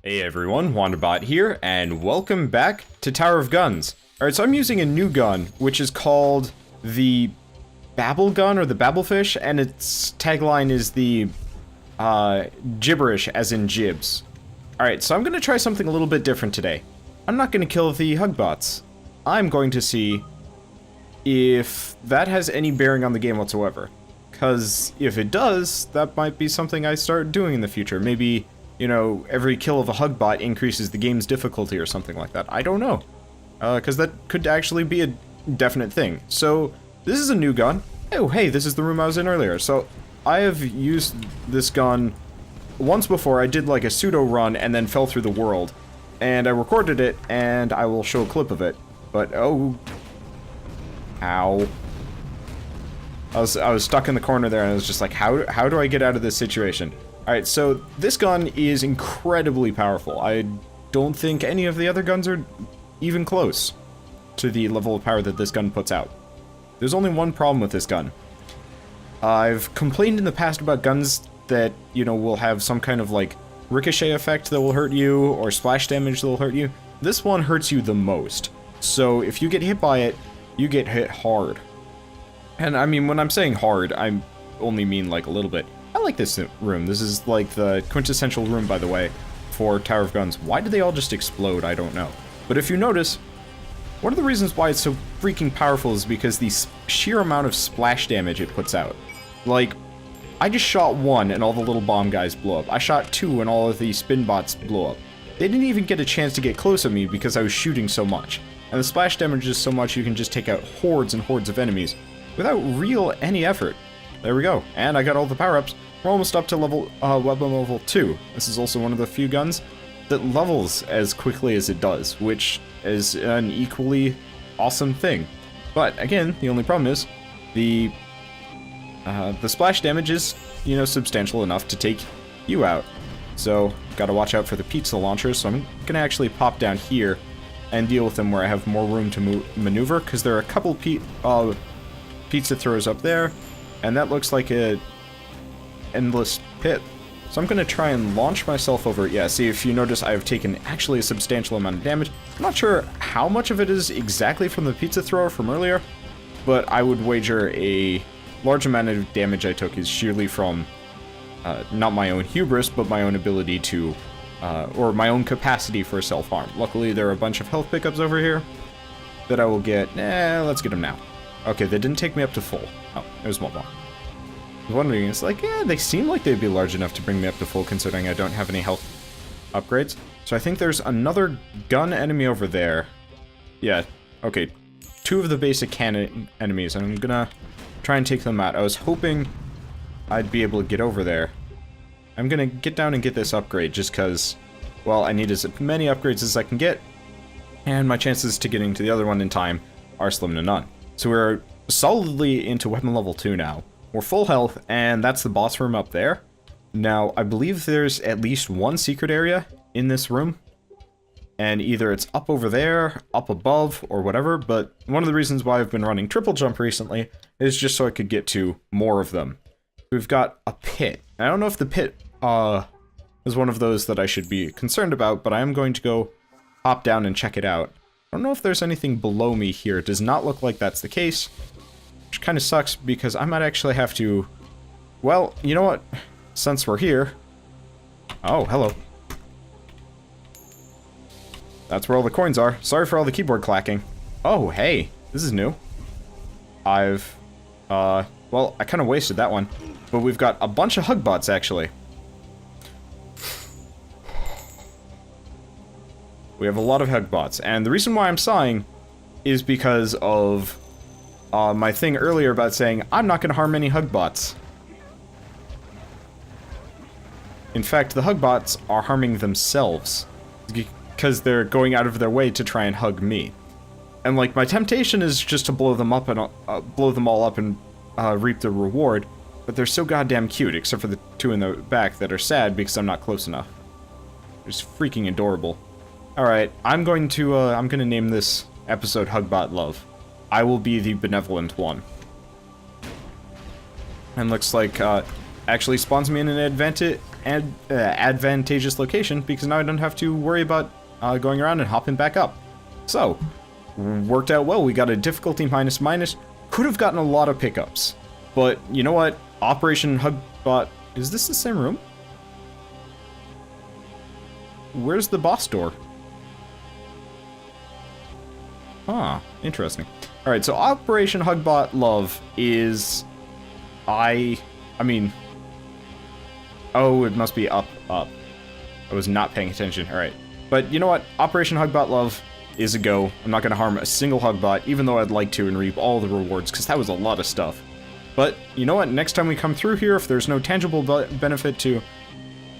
Hey everyone, Wandabot here, and welcome back to Tower of Guns. Alright, so I'm using a new gun, which is called the Babble Gun, or the Babblefish, and its tagline is the, gibberish, as in jibs. Alright, so I'm gonna try something a little bit different today. I'm not gonna kill the Hugbots. I'm going to see if that has any bearing on the game whatsoever. Because if it does, that might be something I start doing in the future. Maybe, you know, every kill of a Hugbot increases the game's difficulty or something like that. I don't know. Because that could actually be a definite thing. So, this is a new gun. Oh, hey, this is the room I was in earlier. So, I have used this gun once before. I did like a pseudo run and then fell through the world. And I recorded it, and I will show a clip of it. But, oh... Ow. I was stuck in the corner there, and I was just like, how do I get out of this situation? Alright, so this gun is incredibly powerful. I don't think any of the other guns are even close to the level of power that this gun puts out. There's only one problem with this gun. I've complained in the past about guns that, you know, will have some kind of, like, ricochet effect that will hurt you, or splash damage that will hurt you. This one hurts you the most. So if you get hit by it, you get hit hard. And I mean, when I'm saying hard, I only mean like a little bit. I like this room. This is like the quintessential room, by the way, for Tower of Guns. Why do they all just explode? I don't know. But if you notice, one of the reasons why it's so freaking powerful is because the sheer amount of splash damage it puts out. Like, I just shot one and all the little bomb guys blew up. I shot two and all of the spin bots blew up. They didn't even get a chance to get close to me because I was shooting so much. And the splash damage is so much you can just take out hordes and hordes of enemies without any effort. There we go. And I got all the power-ups. We're almost up to weapon level 2. This is also one of the few guns that levels as quickly as it does, which is an equally awesome thing. But again, the only problem is the splash damage is, you know, substantial enough to take you out. So, gotta watch out for the pizza launchers, so I'm gonna actually pop down here and deal with them where I have more room to maneuver, because there are a couple pizza throwers up there, and that looks like a endless pit. So I'm gonna try and launch myself over it. Yeah, see, if you notice, I've taken actually a substantial amount of damage. I'm not sure how much of it is exactly from the pizza thrower from earlier, but I would wager a large amount of damage I took is sheerly from not my own hubris, but my own ability to, or my own capacity for self-harm. Luckily, there are a bunch of health pickups over here that I will get. Let's get them now. Okay, they didn't take me up to full. Oh, there's one more. I was wondering, it's like, they seem like they'd be large enough to bring me up to full, considering I don't have any health upgrades. So I think there's another gun enemy over there. Yeah, okay. Two of the basic cannon enemies, and I'm gonna try and take them out. I was hoping I'd be able to get over there. I'm gonna get down and get this upgrade, just because, well, I need as many upgrades as I can get, and my chances to getting to the other one in time are slim to none. So we're solidly into weapon level 2 now. We're full health, and that's the boss room up there. Now, I believe there's at least one secret area in this room, and either it's up over there, up above, or whatever, but one of the reasons why I've been running triple jump recently is just so I could get to more of them. We've got a pit. I don't know if the pit is one of those that I should be concerned about, but I am going to go hop down and check it out. I don't know if there's anything below me here. It does not look like that's the case, which kind of sucks because I might actually have to... Well, you know what? Since we're here... Oh, hello. That's where all the coins are. Sorry for all the keyboard clacking. Oh, hey. This is new. I've... Well, I kind of wasted that one. But we've got a bunch of Hugbots, actually. We have a lot of Hugbots, and the reason why I'm sighing is because of my thing earlier about saying I'm not going to harm any Hugbots. In fact, the Hugbots are harming themselves because they're going out of their way to try and hug me. And like, my temptation is just to blow them up and blow them all up and reap the reward, but they're so goddamn cute, except for the two in the back that are sad because I'm not close enough. They're just freaking adorable. Alright, I'm gonna name this episode Hugbot Love. I will be the benevolent one. And looks like, actually spawns me in an advantageous location, because now I don't have to worry about going around and hopping back up. So, worked out well. We got a difficulty minus minus. Could have gotten a lot of pickups. But, you know what? Operation Hugbot... Is this the same room? Where's the boss door? Huh, interesting. Alright, so Operation Hugbot Love is... I mean... Oh, it must be up. I was not paying attention. Alright. But you know what? Operation Hugbot Love is a go. I'm not going to harm a single Hugbot, even though I'd like to and reap all the rewards, because that was a lot of stuff. But, you know what? Next time we come through here, if there's no tangible benefit to...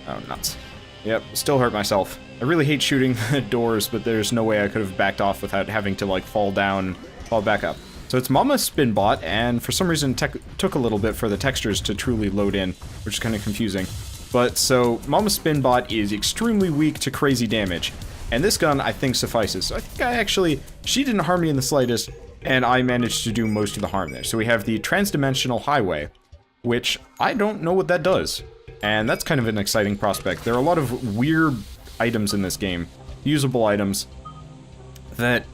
Oh, nuts. Yep, still hurt myself. I really hate shooting the doors, but there's no way I could have backed off without having to, like, fall down, fall back up. So it's Mama Spinbot, and for some reason took a little bit for the textures to truly load in, which is kind of confusing. But, so, Mama Spinbot is extremely weak to crazy damage, and this gun, I think, suffices. So I think she didn't harm me in the slightest, and I managed to do most of the harm there. So we have the Transdimensional Highway, which I don't know what that does. And that's kind of an exciting prospect. There are a lot of weird items in this game, usable items, that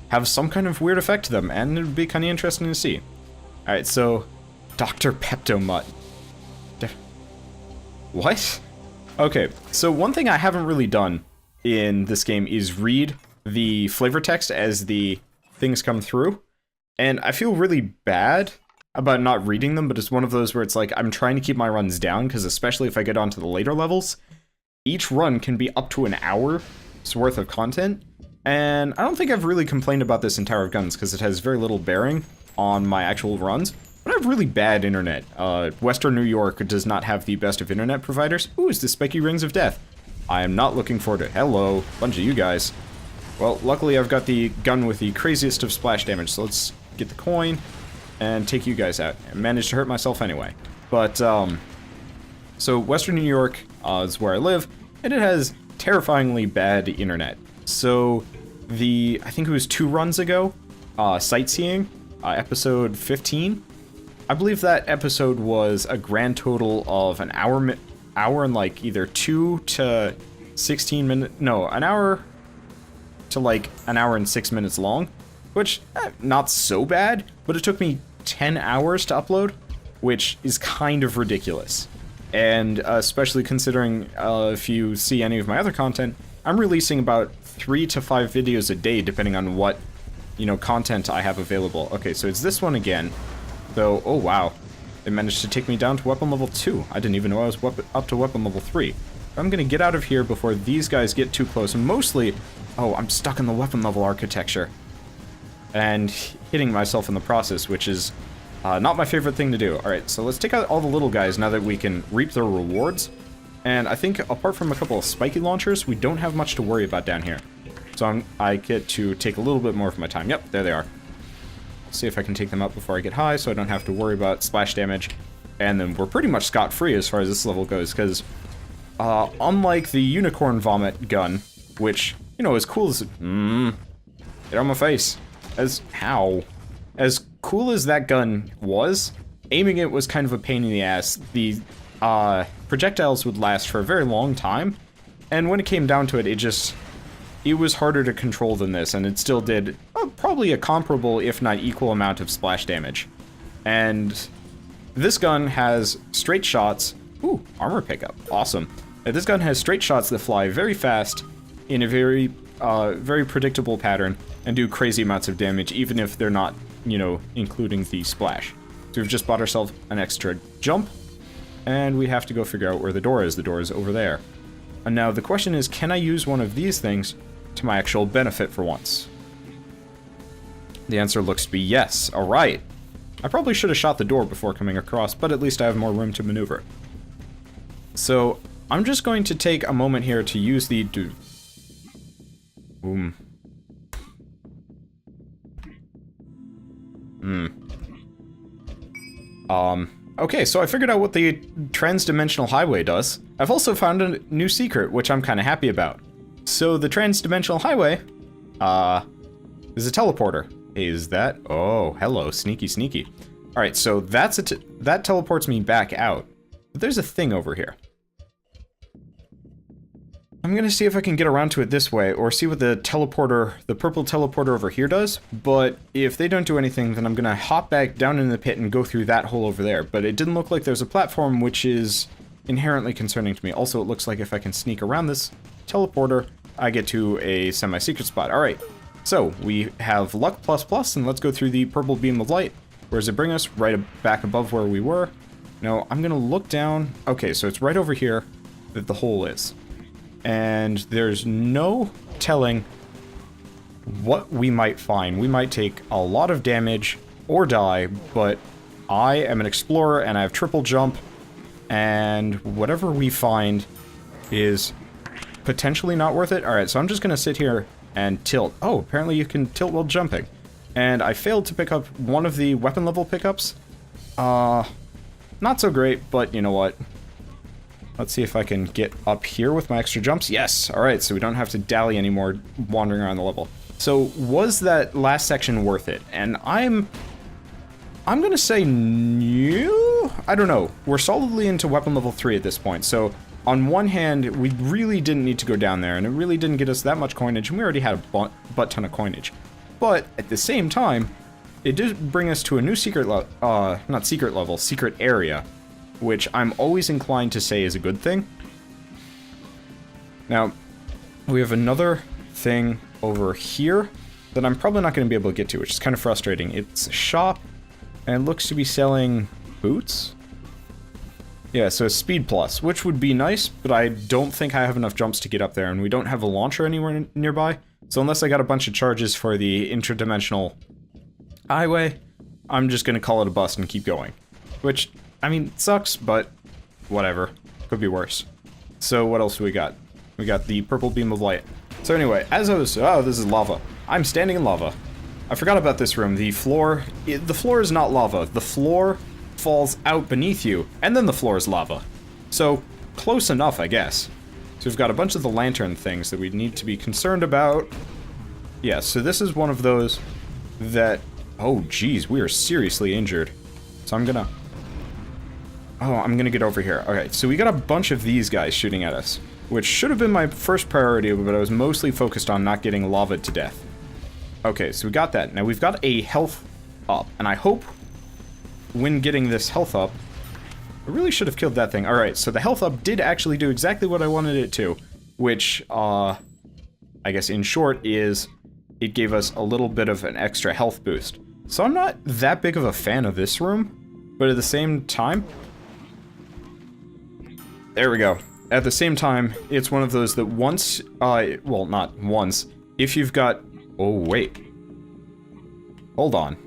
have some kind of weird effect to them, and it would be kind of interesting to see. Alright, so, Dr. Peptomut. What? Okay, so one thing I haven't really done in this game is read the flavor text as the things come through, and I feel really bad about not reading them, but it's one of those where it's like, I'm trying to keep my runs down, because especially if I get onto the later levels, each run can be up to an hour's worth of content, and I don't think I've really complained about this in Tower of Guns, because it has very little bearing on my actual runs, but I have really bad internet. Western New York does not have the best of internet providers. Ooh, is this Spiky Rings of Death? I am not looking forward to it. Hello, bunch of you guys. Well, luckily I've got the gun with the craziest of splash damage, so let's get the coin and take you guys out. I managed to hurt myself anyway. But, so Western New York is where I live, and it has terrifyingly bad internet. So, I think it was 2 runs ago, Sightseeing, episode 15, I believe that episode was a grand total of an hour and like either 2 to 16 minutes, no, an hour to like an hour and 6 minutes long, which, not so bad, but it took me 10 hours to upload, which is kind of ridiculous. And especially considering if you see any of my other content, I'm releasing about 3 to 5 videos a day, depending on what, you know, content I have available. Okay, so it's this one again, though. Oh wow, it managed to take me down to weapon level 2. I didn't even know I was up to weapon level 3. I'm gonna get out of here before these guys get too close, and mostly, oh, I'm stuck in the weapon level architecture, and hitting myself in the process, which is not my favorite thing to do. Alright, so let's take out all the little guys now that we can reap their rewards. And I think, apart from a couple of spiky launchers, we don't have much to worry about down here. So I get to take a little bit more of my time. Yep, there they are. See if I can take them out before I get high, so I don't have to worry about splash damage. And then we're pretty much scot-free as far as this level goes, because unlike the Unicorn Vomit gun, which, you know, as cool as... get on my face. As cool as that gun was, aiming it was kind of a pain in the ass. The projectiles would last for a very long time, and when it came down to it, it was harder to control than this, and it still did probably a comparable, if not equal amount of splash damage. And this gun has straight shots. Ooh, armor pickup. Awesome. This gun has straight shots that fly very fast in a very predictable pattern and do crazy amounts of damage, even if they're not, you know, including the splash. So we've just bought ourselves an extra jump, and we have to go figure out where the door is. The door is over there. And now the question is, can I use one of these things to my actual benefit for once? The answer looks to be yes. Alright. I probably should have shot the door before coming across, but at least I have more room to maneuver. So, I'm just going to take a moment here to use the... Okay, so I figured out what the Transdimensional Highway does. I've also found a new secret, which I'm kind of happy about. So the Transdimensional Highway, is a teleporter. Is that? Oh, hello, sneaky, sneaky. Alright, so that teleports me back out. But there's a thing over here. I'm gonna see if I can get around to it this way, or see what the teleporter, the purple teleporter over here does, but if they don't do anything, then I'm gonna hop back down in the pit and go through that hole over there. But it didn't look like there's a platform, which is inherently concerning to me. Also, it looks like if I can sneak around this teleporter, I get to a semi-secret spot. Alright, so we have luck plus, and let's go through the purple beam of light. Where does it bring us? Right back above where we were. No, I'm gonna look down. Okay, so it's right over here that the hole is. And there's no telling what we might find. We might take a lot of damage or die, but I am an explorer and I have triple jump, and whatever we find is potentially not worth it. Alright, so I'm just gonna sit here and tilt. Oh, apparently you can tilt while jumping. And I failed to pick up one of the weapon level pickups. Not so great, but you know what? Let's see if I can get up here with my extra jumps. Yes! Alright, so we don't have to dally anymore wandering around the level. So, was that last section worth it? And I'm gonna say no? I don't know. We're solidly into weapon level 3 at this point, so on one hand, we really didn't need to go down there, and it really didn't get us that much coinage, and we already had a butt ton of coinage. But, at the same time, it did bring us to a new secret secret area, which I'm always inclined to say is a good thing. Now, we have another thing over here that I'm probably not going to be able to get to, which is kind of frustrating. It's a shop, and it looks to be selling boots? Yeah, so speed plus, which would be nice, but I don't think I have enough jumps to get up there, and we don't have a launcher anywhere nearby. So unless I got a bunch of charges for the interdimensional highway, I'm just going to call it a bust and keep going. Which, I mean, sucks, but whatever. Could be worse. So what else do we got? We got the purple beam of light. So anyway, as I was... Oh, this is lava. I'm standing in lava. I forgot about this room. The floor is not lava. The floor falls out beneath you, and then the floor is lava. So, close enough, I guess. So we've got a bunch of the lantern things that we need to be concerned about. Yeah, so this is one of those that... Oh, geez, we are seriously injured. So I'm gonna get over here. Okay, so we got a bunch of these guys shooting at us, which should have been my first priority, but I was mostly focused on not getting lava to death. Okay, so we got that. Now we've got a health up, and I hope when getting this health up, I really should have killed that thing. Alright, so the health up did actually do exactly what I wanted it to, which, I guess in short is, it gave us a little bit of an extra health boost. So I'm not that big of a fan of this room, but at the same time... There we go. At the same time, it's one of those that once, well, not once, if you've got... Oh, wait. Hold on.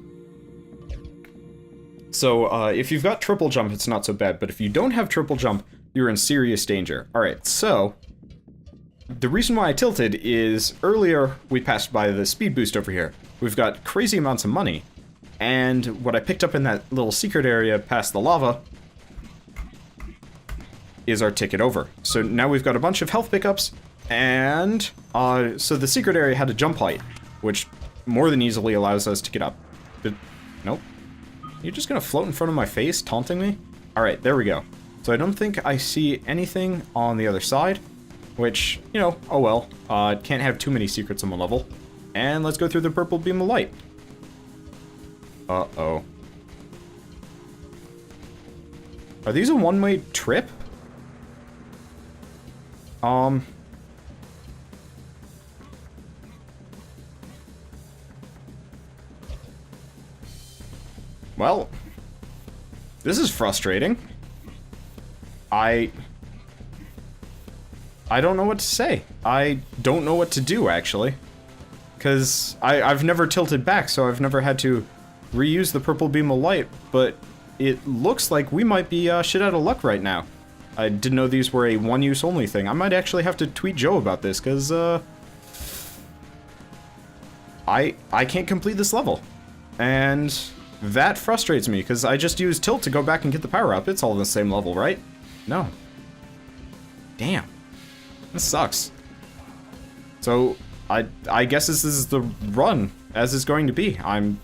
So, if you've got triple jump, it's not so bad, but if you don't have triple jump, you're in serious danger. Alright, so... The reason why I tilted is, earlier we passed by the speed boost over here. We've got crazy amounts of money, and what I picked up in that little secret area past the lava is our ticket over. So now we've got a bunch of health pickups, and, so the secret area had a jump height, which more than easily allows us to get up. Nope. You're just gonna float in front of my face, taunting me? Alright, there we go. So I don't think I see anything on the other side, which, you know, oh well. Can't have too many secrets on one level. And let's go through the purple beam of light. Uh-oh. Are these a one-way trip? Well, this is frustrating. I don't know what to say. I don't know what to do, actually. Because I've never tilted back, so I've never had to reuse the purple beam of light, but it looks like we might be shit out of luck right now. I didn't know these were a one-use only thing. I might actually have to tweet Joe about this, because, I can't complete this level. And that frustrates me, because I just used tilt to go back and get the power-up. It's all the same level, right? No. Damn. This sucks. So, I guess this is the run, as it's going to be. I'm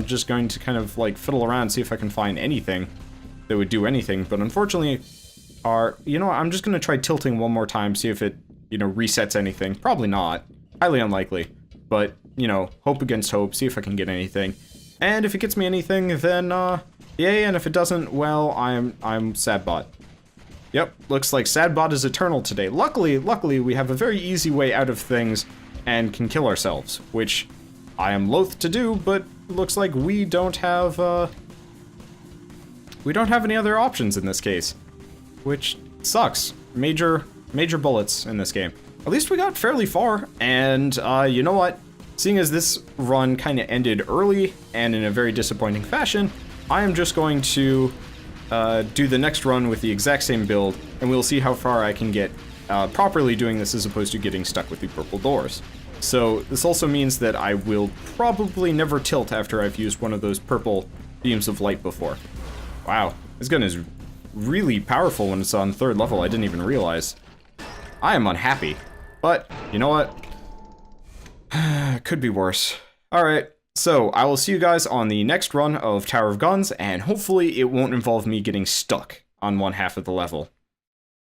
just going to kind of, like, fiddle around and see if I can find anything that would do anything, but unfortunately, you know what, I'm just gonna try tilting one more time, see if it, you know, resets anything. Probably not. Highly unlikely. But, you know, hope against hope, see if I can get anything. And if it gets me anything, then, yay, and if it doesn't, well, I'm Sadbot. Yep, looks like Sadbot is eternal today. Luckily, we have a very easy way out of things and can kill ourselves, which I am loath to do, but looks like we don't have any other options in this case, which sucks. Major bullets in this game. At least we got fairly far, and you know what? Seeing as this run kind of ended early and in a very disappointing fashion, I am just going to do the next run with the exact same build, and we'll see how far I can get properly doing this as opposed to getting stuck with the purple doors. So this also means that I will probably never tilt after I've used one of those purple beams of light before. Wow, this gun is really powerful when it's on 3rd level. I didn't even realize. I am unhappy, but you know what? Could be worse. Alright, so I will see you guys on the next run of Tower of Guns, and hopefully it won't involve me getting stuck on one half of the level.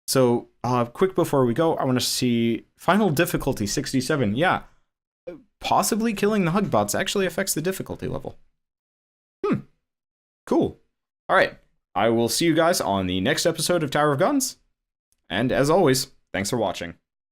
So, quick before we go, I want to see final difficulty 67. Yeah, possibly killing the Hugbots actually affects the difficulty level. Cool. Alright, I will see you guys on the next episode of Tower of Guns, and as always, thanks for watching.